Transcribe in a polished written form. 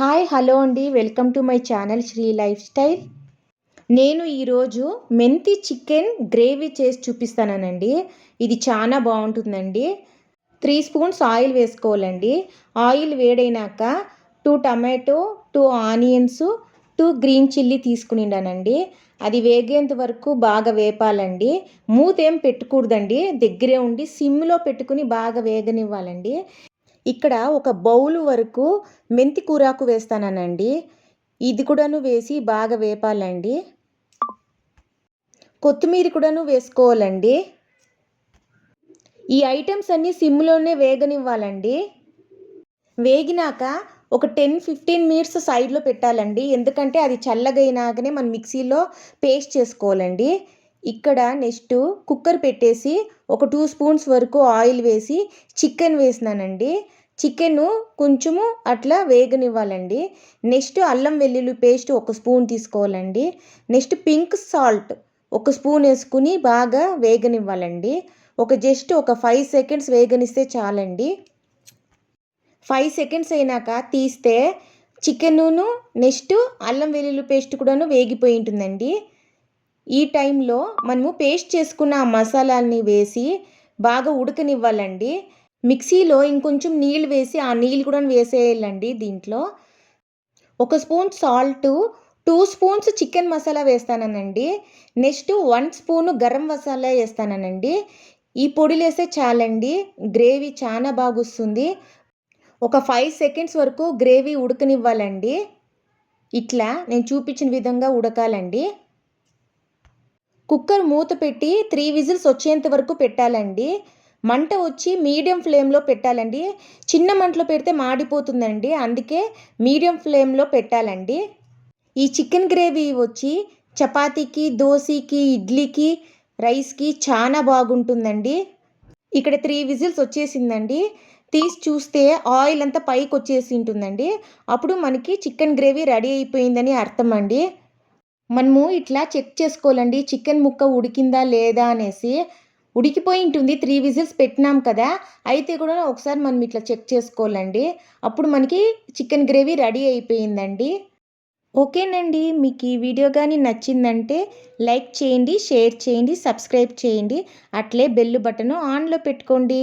Hi hello అండి, welcome to my channel Sri life style. నేను ఈరోజు మెంతి చికెన్ గ్రేవీ చేసి చూపిస్తానండి. ఇది చాలా బాగుంటుందండి. 3 స్పూన్స్ ఆయిల్ వేసుకోవాలండి. ఆయిల్ వేడైనాక 2 టమాటో, 2 ఆనియన్స్, 2 గ్రీన్ చిల్లీ తీసుకునిండానండి. అది వేగేంత వరకు బాగా వేపాలండి. మూత ఏం పెట్టుకూడదండి, దగ్గరే ఉండి సిమ్లో పెట్టుకుని బాగా వేగనివ్వాలండి. ఇక్కడ ఒక బౌల్ వరకు మెంతి కూరాకు వేస్తానండి. ఇది కూడాను వేసి బాగా వేపాలండి. కొత్తిమీర కూడాను వేసుకోవాలండి. ఈ ఐటమ్స్ అన్నీ సిమ్లోనే వేగనివ్వాలండి. వేగినాక ఒక 10-15 మినిట్స్ సైడ్లో పెట్టాలండి. ఎందుకంటే అది చల్లగైనాకనే మనం మిక్సీలో పేస్ట్ చేసుకోవాలండి. ఇక్కడ నెక్స్ట్ కుక్కర్ పెట్టేసి ఒక 2 స్పూన్స్ వరకు ఆయిల్ వేసి చికెన్ వేసినానండి. చికెను కొంచెము అట్లా వేగనివ్వాలండి. నెక్స్ట్ అల్లం వెల్లుల్లి పేస్ట్ 1 స్పూన్ తీసుకోవాలండి. నెక్స్ట్ పింక్ సాల్ట్ 1 స్పూన్ వేసుకుని బాగా వేగనివ్వాలండి. జస్ట్ ఒక 5 సెకండ్స్ వేగనిస్తే చాలండి. 5 సెకండ్స్ అయినాక తీస్తే చికెనును నెక్స్ట్ అల్లం వెల్లుల్లి పేస్ట్ కూడాను వేగిపోయి ఉంటుందండి. ఈ టైంలో మనము పేస్ట్ చేసుకున్న మసాలాని వేసి బాగా ఉడకనివ్వాలండి. మిక్సీలో ఇంకొంచెం నీళ్ళు వేసి ఆ నీళ్ళు కూడా వేసేయాలండి. దీంట్లో 1 spoon salt, 2 spoons chicken masala వేస్తానండి. నెక్స్ట్ 1 స్పూన్ గరం మసాలా వేస్తానండి. ఈ పొడిలు వేస్తే చాలండి, గ్రేవీ చాలా బాగా వస్తుంది. ఒక 5 సెకండ్స్ వరకు గ్రేవీ ఉడకనివ్వాలండి. ఇట్లా నేను చూపించిన విధంగా ఉడకాలండి. కుక్కర్ మూత పెట్టి 3 విజిల్స్ వచ్చేంత వరకు పెట్టాలండి. మంట వచ్చి మీడియం ఫ్లేమ్లో పెట్టాలండి. చిన్న మంటలో పెడితే మాడిపోతుందండి, అందుకే మీడియం ఫ్లేమ్లో పెట్టాలండి. ఈ చికెన్ గ్రేవీ వచ్చి చపాతీకి, దోశకి, ఇడ్లీకి, రైస్కి చాలా బాగుంటుందండి. ఇక్కడ 3 విజిల్స్ వచ్చేసిందండి. తీసి చూస్తే ఆయిల్ అంతా పైకి వచ్చేసి ఉంటుందండి. అప్పుడు మనకి చికెన్ గ్రేవీ రెడీ అయిపోయిందని అర్థం అండి. మనము ఇట్లా చెక్ చేసుకోవాలండి, చికెన్ ముక్క ఉడికిందా లేదా అనేసి. ఉడికిపోయి ఉంటుంది, 3 విజిల్స్ పెట్టినాం కదా, అయితే కూడా ఒకసారి మనం ఇట్లా చెక్ చేసుకోవాలండి. అప్పుడు మనకి చికెన్ గ్రేవీ రెడీ అయిపోయిందండి. ఓకేనండి, మీకు ఈ వీడియో కానీ నచ్చిందంటే లైక్ చేయండి, షేర్ చేయండి, సబ్స్క్రైబ్ చేయండి. అట్లే బెల్ బటన్ ఆన్లో పెట్టుకోండి.